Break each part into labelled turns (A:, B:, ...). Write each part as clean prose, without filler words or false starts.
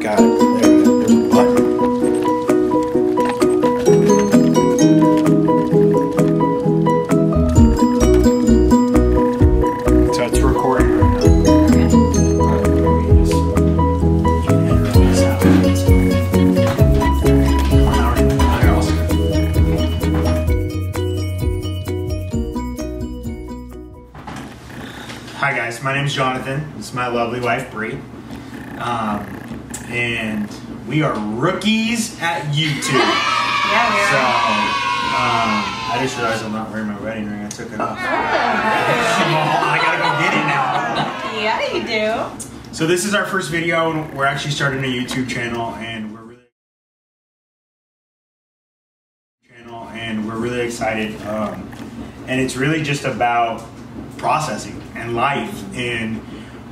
A: got it. There we go. There's a button. So it's recording right now. Hi guys, my name is Jonathan. This is my lovely wife, Bree. And we are rookies at YouTube.
B: Yeah, we are.
A: So, I just realized I'm not wearing my wedding ring. I took it off.
B: Oh,
A: I gotta go get it now.
B: yeah, you do.
A: So this is our first video, and we're actually starting a YouTube channel, and we're really excited. And it's really just about processing and life and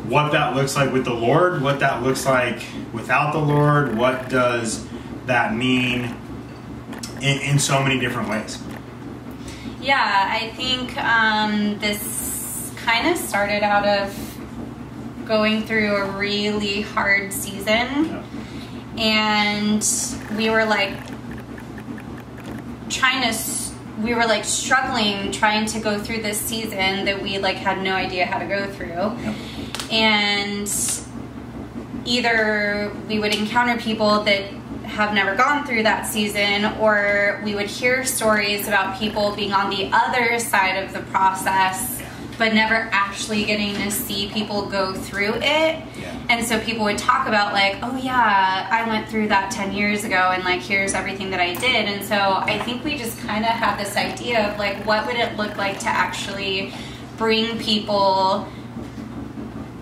A: what that looks like with the Lord, what that looks like without the Lord, what does that mean in so many different ways.
B: Yeah, I think this kind of started out of going through a really hard season.
A: Yeah.
B: And we were like struggling trying to go through this season that we like had no idea how to go through.
A: Yep.
B: And either we would encounter people that have never gone through that season, or we would hear stories about people being on the other side of the process but never actually getting to see people go through it.
A: Yeah.
B: And so people would talk about like, oh yeah, I went through that 10 years ago and like here's everything that I did. And so I think we just kind of had this idea of like, what would it look like to actually bring people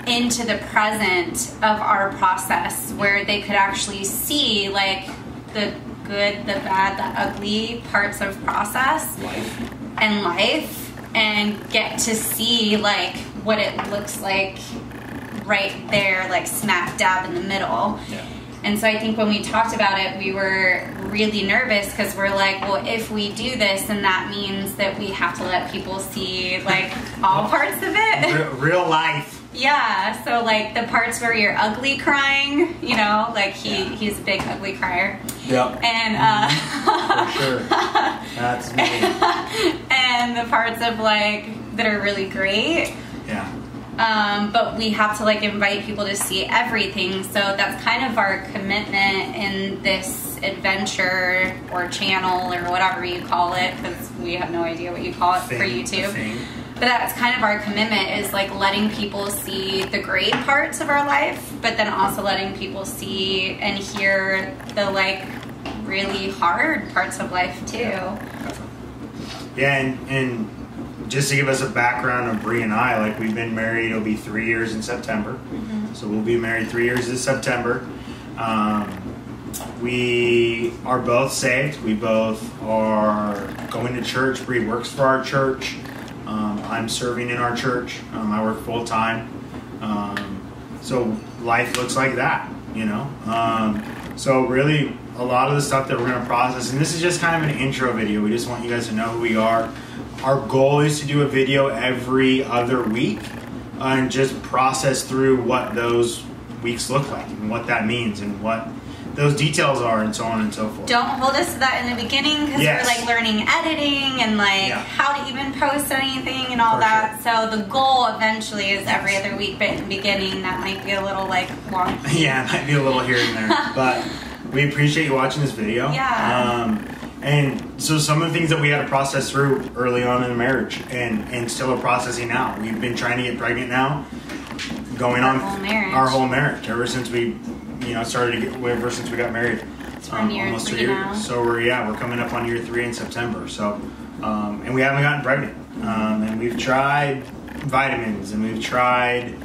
B: into the present of our process, where they could actually see like the good, the bad, the ugly parts of process and life, and get to see like what it looks like right there, like smack dab in the middle.
A: Yeah.
B: And so I think when we talked about it, we were really nervous because we're like, well, if we do this, then that means that we have to let people see like all parts of it.
A: Real life.
B: Yeah, so like the parts where you're ugly crying, you know, like he's a big ugly crier.
A: Yep.
B: And
A: For sure. That's me.
B: and the parts of like that are really great.
A: Yeah.
B: But we have to like invite people to see everything. So that's kind of our commitment in this adventure or channel or whatever you call it, because we have no idea what you call it for YouTube. But that's kind of our commitment, is like letting people see the great parts of our life, but then also letting people see and hear the like really hard parts of life too.
A: Yeah, and just to give us a background of Bree and I, like we've been married, it'll be 3 years in September.
B: Mm-hmm.
A: So we'll be married 3 years this September. We are both saved. We both are going to church. Bree works for our church. I'm serving in our church. I work full time. So life looks like that, you know. So really, a lot of the stuff that we're going to process, and this is just kind of an intro video. We just want you guys to know who we are. Our goal is to do a video every other week and just process through what those weeks look like and what that means and what those details are and so on and so forth.
B: Don't hold us to that in the beginning, because
A: Yes.
B: we're like learning editing and like how to even post anything and all that. So the goal eventually is every other week, but in the beginning that might be a little like long.
A: Yeah, it might be a little here and there, but we appreciate you watching this video.
B: Yeah.
A: And so some of the things that we had to process through early on in the marriage and still are processing now. We've been trying to get pregnant now, going on our whole marriage ever since we, you know, ever since we got married.
B: It's year
A: almost
B: 3
A: 2 years.
B: now.
A: So we're coming up on year 3 in September. So, and we haven't gotten pregnant. And we've tried vitamins, and we've tried,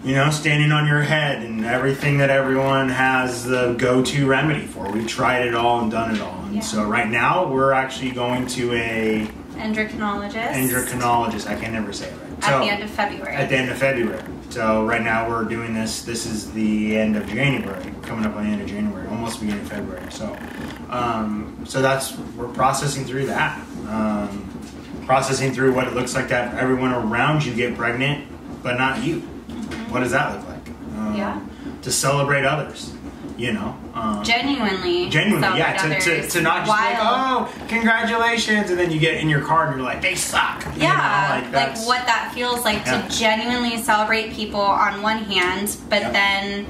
A: you know, standing on your head and everything that everyone has the go-to remedy for. We've tried it all and done it all. And so right now we're actually going to a endocrinologist. I can never say it right.
B: At the end of February.
A: At the end of February. So right now we're doing this. This is the end of January. We're coming up on the end of January, almost beginning of February. So, so we're processing through that. Processing through what it looks like to have everyone around you get pregnant, but not you. What does that look like? To celebrate others you know.
B: Genuinely,
A: yeah. To not just like, oh, congratulations, and then you get in your car and you're like, they suck.
B: Yeah,
A: you know,
B: like what that feels like to genuinely celebrate people on one hand, but then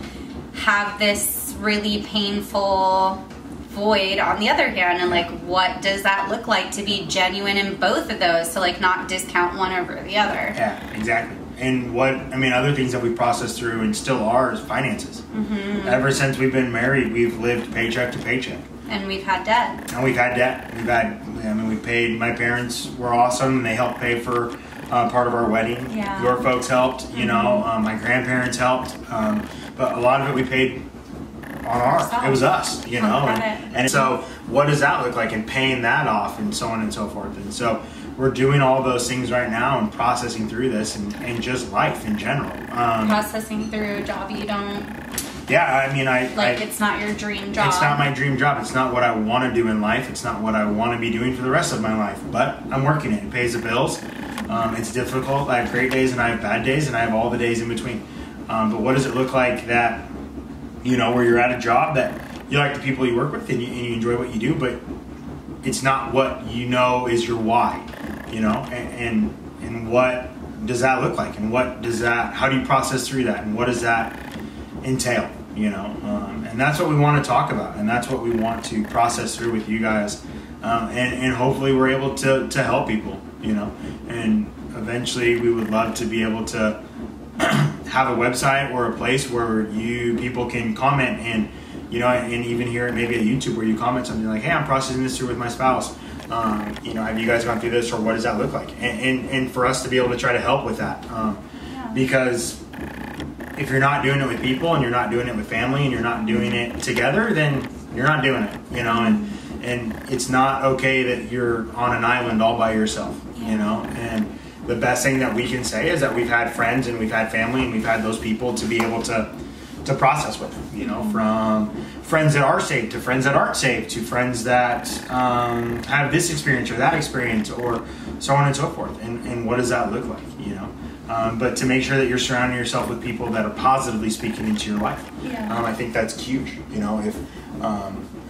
B: have this really painful void on the other hand, and like, what does that look like to be genuine in both of those? So like, not discount one over the other.
A: Yeah, exactly. And other things that we processed through and still are is finances.
B: Mm-hmm.
A: Ever since we've been married, we've lived paycheck to paycheck.
B: And we've had debt.
A: We paid, my parents were awesome, and they helped pay for part of our wedding.
B: Yeah.
A: Your folks helped, you know, my grandparents helped. But a lot of it we paid on it was us, you know. And so what does that look like, and paying that off and so on and so forth. And so we're doing all those things right now and processing through this and just life in general.
B: Processing through a job you don't...
A: Yeah, I mean,
B: it's not your dream job.
A: It's not my dream job. It's not what I want to do in life. It's not what I want to be doing for the rest of my life. But I'm working it. It pays the bills. It's difficult. I have great days and I have bad days, and I have all the days in between. But what does it look like that, you know, where you're at a job that you like the people you work with and you enjoy what you do, but it's not what you know is your why, you know, and what does that look like, and how do you process through that, and what does that entail, you know, and that's what we want to talk about, and that's what we want to process through with you guys, and hopefully we're able to help people, you know, and eventually we would love to be able to have a website or a place where people can comment, and you know, and even here maybe at YouTube where you comment something like, hey, I'm processing this through with my spouse, you know, have you guys gone through this, or what does that look like, and for us to be able to try to help with that, because if you're not doing it with people, and you're not doing it with family, and you're not doing it together, then you're not doing it, you know, and it's not okay that you're on an island all by yourself, you know. And the best thing that we can say is that we've had friends and we've had family and we've had those people to be able to process with, you know, from friends that are saved to friends that aren't saved to friends that have this experience or that experience or so on and so forth. And what does that look like, you know? But to make sure that you're surrounding yourself with people that are positively speaking into your life. I think that's huge, you know. If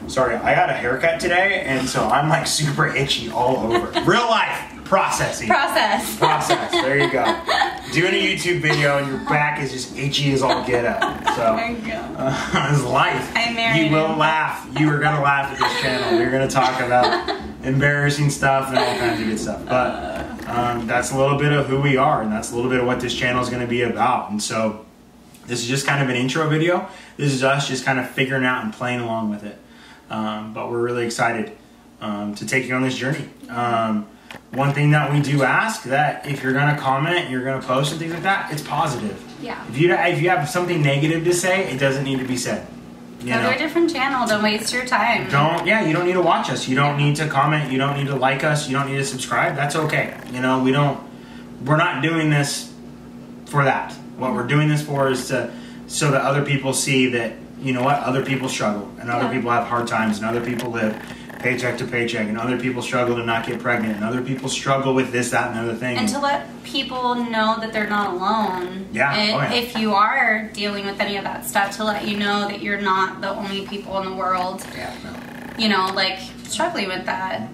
A: sorry, I got a haircut today, and so I'm like super itchy all over. Real life. Process. There you go. Doing a YouTube video and your back is just itchy as all get out. So it's life. You will laugh. You are gonna laugh at this channel. We're gonna talk about embarrassing stuff and all kinds of good stuff. But that's a little bit of who we are, and that's a little bit of what this channel is going to be about. And so this is just kind of an intro video. This is us just kind of figuring out and playing along with it. But we're really excited to take you on this journey. One thing that we do ask, that if you're going to comment, you're going to post and things like that, it's positive.
B: Yeah.
A: If you have something negative to say, it doesn't need to be said.
B: Go to a different channel. Don't waste your time.
A: You don't need to watch us. You don't need to comment. You don't need to like us. You don't need to subscribe. That's okay. You know, we're not doing this for that. What we're doing this for is so that other people see that, you know what, other people struggle, and other people have hard times, and other people live paycheck to paycheck, and other people struggle to not get pregnant, and other people struggle with this, that, and the other thing.
B: And to let people know that they're not alone. If you are dealing with any of that stuff, to let you know that you're not the only people in the world, you know, like, struggling with that.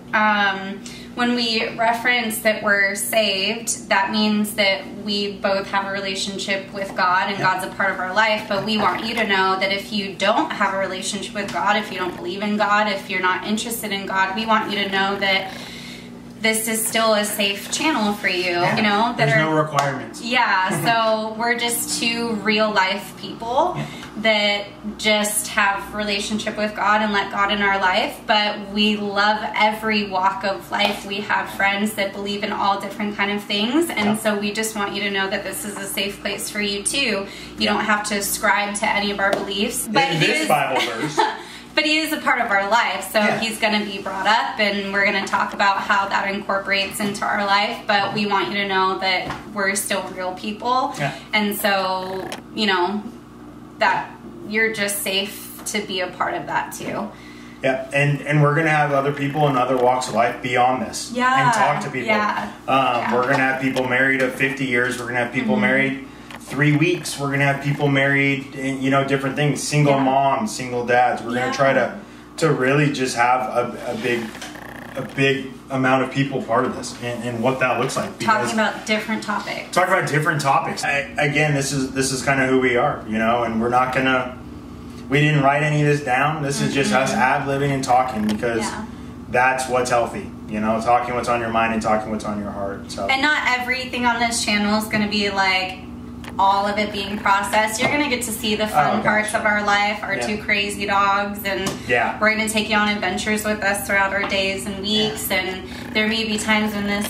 B: When we reference that we're saved, that means that we both have a relationship with God, and God's a part of our life, but we want you to know that if you don't have a relationship with God, if you don't believe in God, if you're not interested in God, we want you to know that this is still a safe channel for you, you know?
A: There's no requirements.
B: So we're just two real life people that just have relationship with God and let God in our life, but we love every walk of life. We have friends that believe in all different kind of things, and so we just want you to know that this is a safe place for you too. You don't have to ascribe to any of our beliefs. But
A: in this Bible verse.
B: But he is a part of our life, so he's going to be brought up, and we're going to talk about how that incorporates into our life, but we want you to know that we're still real people, and so, you know, that you're just safe to be a part of that too.
A: Yeah, and we're going to have other people in other walks of life beyond this, and talk to people. We're going to have people married of 50 years, we're going to have people married 3 weeks, we're gonna have people married, and, you know, different things. Single moms, single dads. We're gonna try to really just have a big amount of people part of this, and what that looks like.
B: Talking about different topics.
A: Talk about different topics. Again, this is kind of who we are, you know, and we're not gonna. We didn't write any of this down. This is just us ad-libbing and talking, because that's what's healthy. You know, talking what's on your mind and talking what's on your heart. So. And
B: not everything on this channel is going to be like all of it being processed. You're going to get to see the fun parts of our life, our 2 crazy dogs, and we're going to take you on adventures with us throughout our days and weeks. And there may be times when this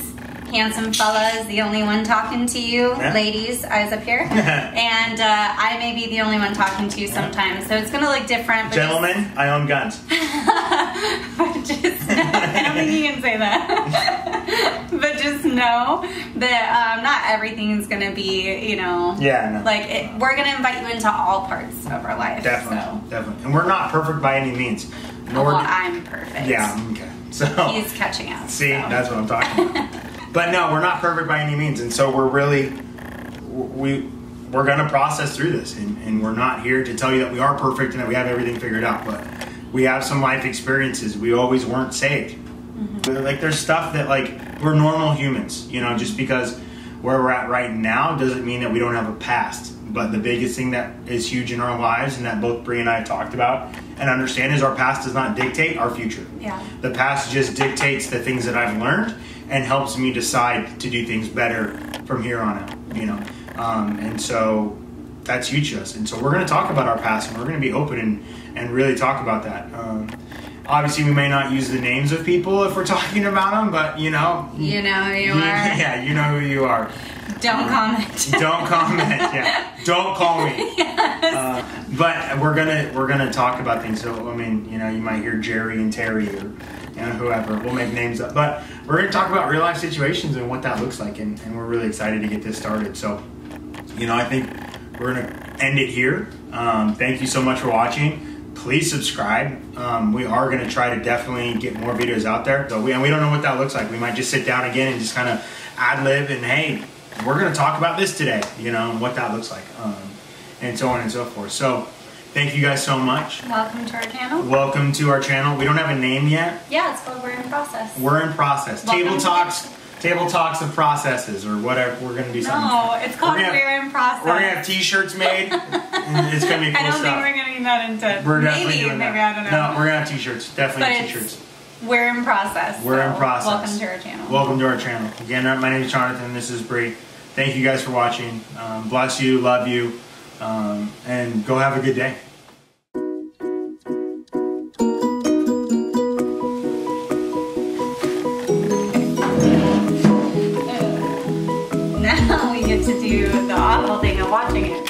B: handsome fella is the only one talking to you, ladies, eyes up here, and I may be the only one talking to you sometimes, so it's going to look different. But
A: gentlemen, I own guns.
B: But just know, I don't think you can say that. But just know that not everything is going to be, you know, like we're going to invite you into all parts of our life.
A: Definitely. And we're not perfect by any means.
B: Well, I'm perfect.
A: Yeah, okay. So
B: he's catching up.
A: See, that's what I'm talking about. But no, we're not perfect by any means, and so we're really we're going to process through this, and we're not here to tell you that we are perfect and that we have everything figured out. But we have some life experiences. We always weren't saved. Like there's stuff that like we're normal humans, you know. Just because where we're at right now doesn't mean that we don't have a past. But the biggest thing that is huge in our lives, and that both Bree and I have talked about and understand, is our past does not dictate our future.
B: Yeah.
A: The past just dictates the things that I've learned and helps me decide to do things better from here on out, you know. And so that's huge to us. And so we're going to talk about our past, and we're going to be open and really talk about that. Obviously, we may not use the names of people if we're talking about them, but you know.
B: You know who you are.
A: Yeah, you know who you are.
B: Don't comment.
A: Don't comment. Yeah. Don't call me.
B: Yes.
A: But we're gonna talk about things. So I mean, you know, you might hear Jerry and Terry or whoever. We'll make names up. But we're gonna talk about real life situations and what that looks like, and we're really excited to get this started. So, you know, I think we're gonna end it here. Thank you so much for watching. Please subscribe. We are going to try to definitely get more videos out there. So we don't know what that looks like. We might just sit down again and just kind of ad-lib and, hey, we're going to talk about this today, you know, and what that looks like, and so on and so forth. So thank you guys so much.
B: Welcome to our channel.
A: Welcome to our channel. We don't have a name yet.
B: Yeah, it's called We're in Process.
A: We're in Process. Table Talks of Processes, or whatever. We're going to do something.
B: No, it's called We're in Process.
A: We're going to have t-shirts made, and it's going to be cool stuff.
B: I don't think we're getting that into.
A: We're definitely doing
B: maybe,
A: that.
B: I don't know.
A: No, we're going to have t-shirts. Definitely t-shirts.
B: We're in Process.
A: We're in Process.
B: Welcome to our channel.
A: Welcome to our channel. Again, my name is Jonathan. This is Bree. Thank you guys for watching. Bless you. Love you. And go have a good day.
B: Now we get to do the awful thing of watching it.